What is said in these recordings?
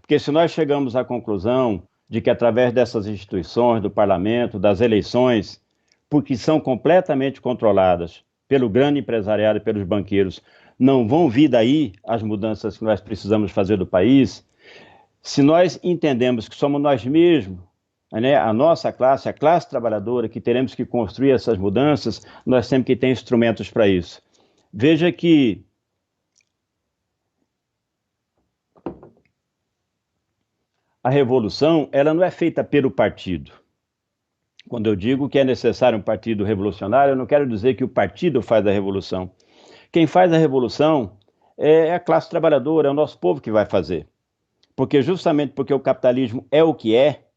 Porque se nós chegamos à conclusão de que através dessas instituições, do parlamento, das eleições, porque são completamente controladas pelo grande empresariado e pelos banqueiros, não vão vir daí as mudanças que nós precisamos fazer do país, se nós entendemos que somos nós mesmos, né, a nossa classe, a classe trabalhadora, que teremos que construir essas mudanças, nós temos que ter instrumentos para isso. Veja que a revolução, ela não é feita pelo partido. Quando eu digo que é necessário um partido revolucionário, eu não quero dizer que o partido faz a revolução. Quem faz a revolução é a classe trabalhadora, é o nosso povo que vai fazer. Porque justamente porque o capitalismo é o que é,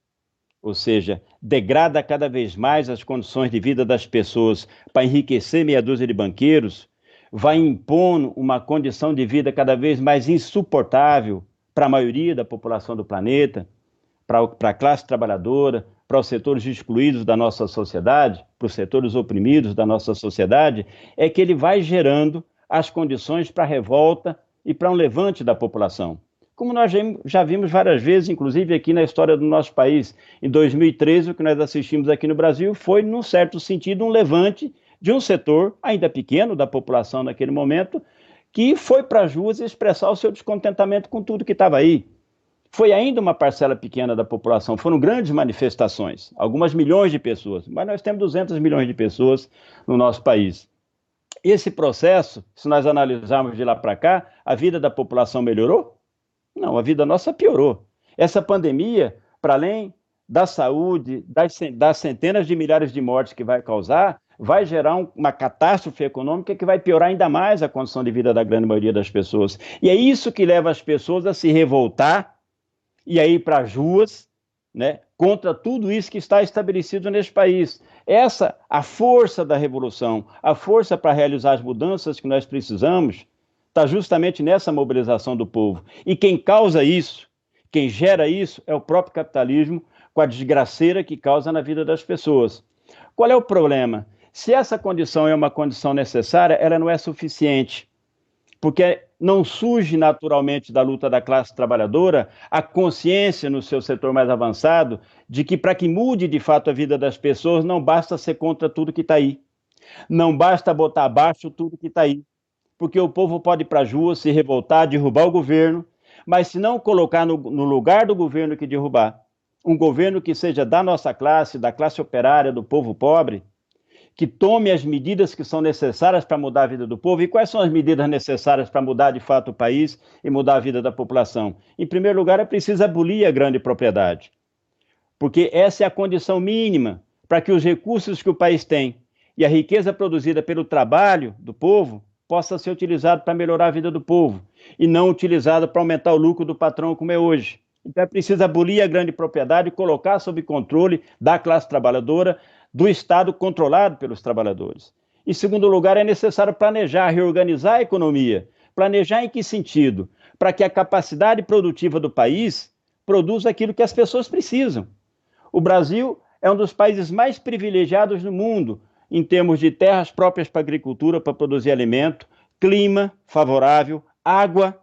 ou seja, degrada cada vez mais as condições de vida das pessoas para enriquecer meia dúzia de banqueiros, vai impondo uma condição de vida cada vez mais insuportável para a maioria da população do planeta, para a classe trabalhadora, para os setores excluídos da nossa sociedade, para os setores oprimidos da nossa sociedade, é que ele vai gerando as condições para a revolta e para um levante da população. Como nós já vimos várias vezes, inclusive aqui na história do nosso país. Em 2013, o que nós assistimos aqui no Brasil foi, num certo sentido, um levante de um setor, ainda pequeno, da população naquele momento, que foi para as ruas expressar o seu descontentamento com tudo que estava aí. Foi ainda uma parcela pequena da população, foram grandes manifestações, algumas milhões de pessoas, mas nós temos 200 milhões de pessoas no nosso país. Esse processo, se nós analisarmos de lá para cá, a vida da população melhorou? Não, a vida nossa piorou. Essa pandemia, para além da saúde, das centenas de milhares de mortes que vai causar, vai gerar uma catástrofe econômica que vai piorar ainda mais a condição de vida da grande maioria das pessoas. E é isso que leva as pessoas a se revoltar e a ir para as ruas, né, contra tudo isso que está estabelecido neste país. Essa, a força da revolução, a força para realizar as mudanças que nós precisamos, está justamente nessa mobilização do povo. E quem causa isso, quem gera isso, é o próprio capitalismo, com a desgraceira que causa na vida das pessoas. Qual é o problema? Se essa condição é uma condição necessária, ela não é suficiente, porque não surge naturalmente da luta da classe trabalhadora a consciência no seu setor mais avançado de que para que mude de fato a vida das pessoas não basta ser contra tudo que está aí, não basta botar abaixo tudo que está aí, porque o povo pode ir para as ruas, se revoltar, derrubar o governo, mas se não colocar no lugar do governo que derrubar, um governo que seja da nossa classe, da classe operária, do povo pobre, que tome as medidas que são necessárias para mudar a vida do povo. E quais são as medidas necessárias para mudar de fato o país e mudar a vida da população? Em primeiro lugar, é preciso abolir a grande propriedade, porque essa é a condição mínima para que os recursos que o país tem e a riqueza produzida pelo trabalho do povo possa ser utilizado para melhorar a vida do povo e não utilizado para aumentar o lucro do patrão como é hoje. Então é preciso abolir a grande propriedade e colocar sob controle da classe trabalhadora, do Estado controlado pelos trabalhadores. Em segundo lugar, é necessário planejar, reorganizar a economia. Planejar em que sentido? Para que a capacidade produtiva do país produza aquilo que as pessoas precisam. O Brasil é um dos países mais privilegiados do mundo em termos de terras próprias para a agricultura, para produzir alimento, clima favorável, água.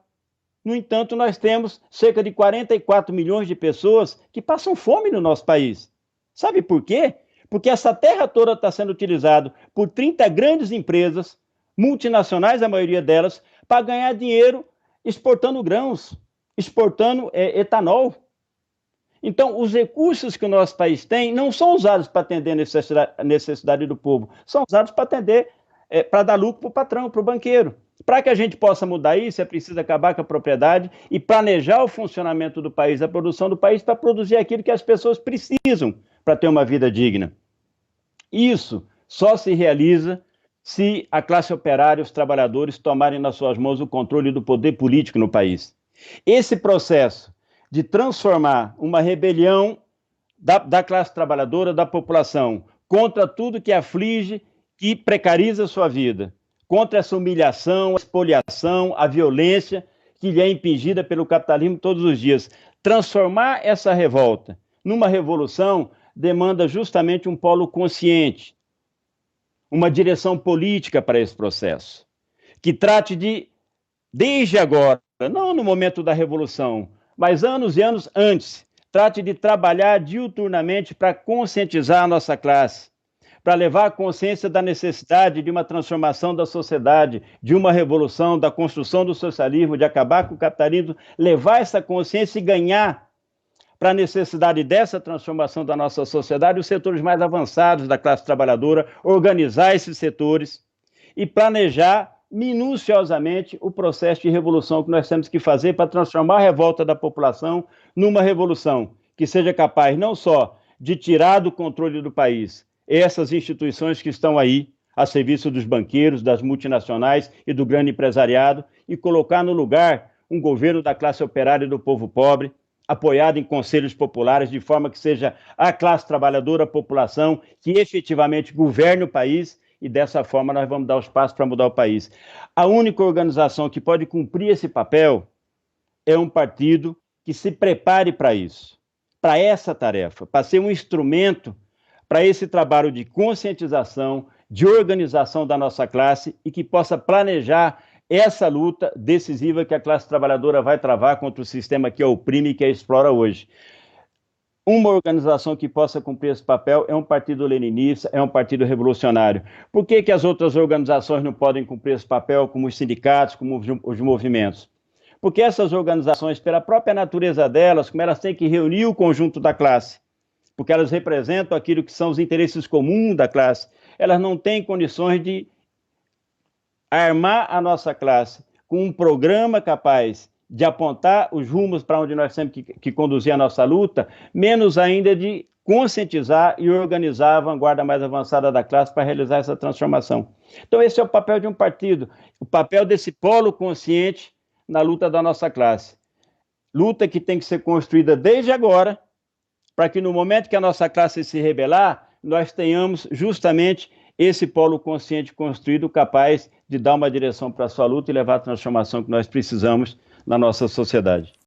No entanto, nós temos cerca de 44 milhões de pessoas que passam fome no nosso país. Sabe por quê? Porque essa terra toda está sendo utilizada por 30 grandes empresas, multinacionais, a maioria delas, para ganhar dinheiro exportando grãos, exportando etanol. Então, os recursos que o nosso país tem não são usados para atender a necessidade do povo, são usados para atender, para dar lucro para o patrão, para o banqueiro. Para que a gente possa mudar isso, é preciso acabar com a propriedade e planejar o funcionamento do país, a produção do país, para produzir aquilo que as pessoas precisam para ter uma vida digna. Isso só se realiza se a classe operária e os trabalhadores tomarem nas suas mãos o controle do poder político no país. Esse processo de transformar uma rebelião da classe trabalhadora, da população, contra tudo que aflige, que precariza a sua vida, contra essa humilhação, a expoliação, a violência que lhe é impingida pelo capitalismo todos os dias. Transformar essa revolta numa revolução demanda justamente um polo consciente, uma direção política para esse processo, que trate de, desde agora, não no momento da revolução, mas anos e anos antes. Trate de trabalhar diuturnamente para conscientizar a nossa classe, para levar a consciência da necessidade de uma transformação da sociedade, de uma revolução, da construção do socialismo, de acabar com o capitalismo, levar essa consciência e ganhar para a necessidade dessa transformação da nossa sociedade os setores mais avançados da classe trabalhadora, organizar esses setores e planejar minuciosamente o processo de revolução que nós temos que fazer para transformar a revolta da população numa revolução que seja capaz não só de tirar do controle do país essas instituições que estão aí a serviço dos banqueiros, das multinacionais e do grande empresariado e colocar no lugar um governo da classe operária e do povo pobre, apoiado em conselhos populares, de forma que seja a classe trabalhadora, a população, que efetivamente governe o país, e dessa forma nós vamos dar os passos para mudar o país. A única organização que pode cumprir esse papel é um partido que se prepare para isso, para essa tarefa, para ser um instrumento para esse trabalho de conscientização, de organização da nossa classe e que possa planejar essa luta decisiva que a classe trabalhadora vai travar contra o sistema que a oprime e que a explora hoje. Uma organização que possa cumprir esse papel é um partido leninista, é um partido revolucionário. Por que que as outras organizações não podem cumprir esse papel, como os sindicatos, como os movimentos? Porque essas organizações, pela própria natureza delas, como elas têm que reunir o conjunto da classe, porque elas representam aquilo que são os interesses comuns da classe, elas não têm condições de armar a nossa classe com um programa capaz de apontar os rumos para onde nós temos que conduzir a nossa luta, menos ainda de conscientizar e organizar a vanguarda mais avançada da classe para realizar essa transformação. Então esse é o papel de um partido, o papel desse polo consciente na luta da nossa classe. Luta que tem que ser construída desde agora, para que no momento que a nossa classe se rebelar, nós tenhamos justamente esse polo consciente construído capaz de dar uma direção para a sua luta e levar a transformação que nós precisamos na nossa sociedade.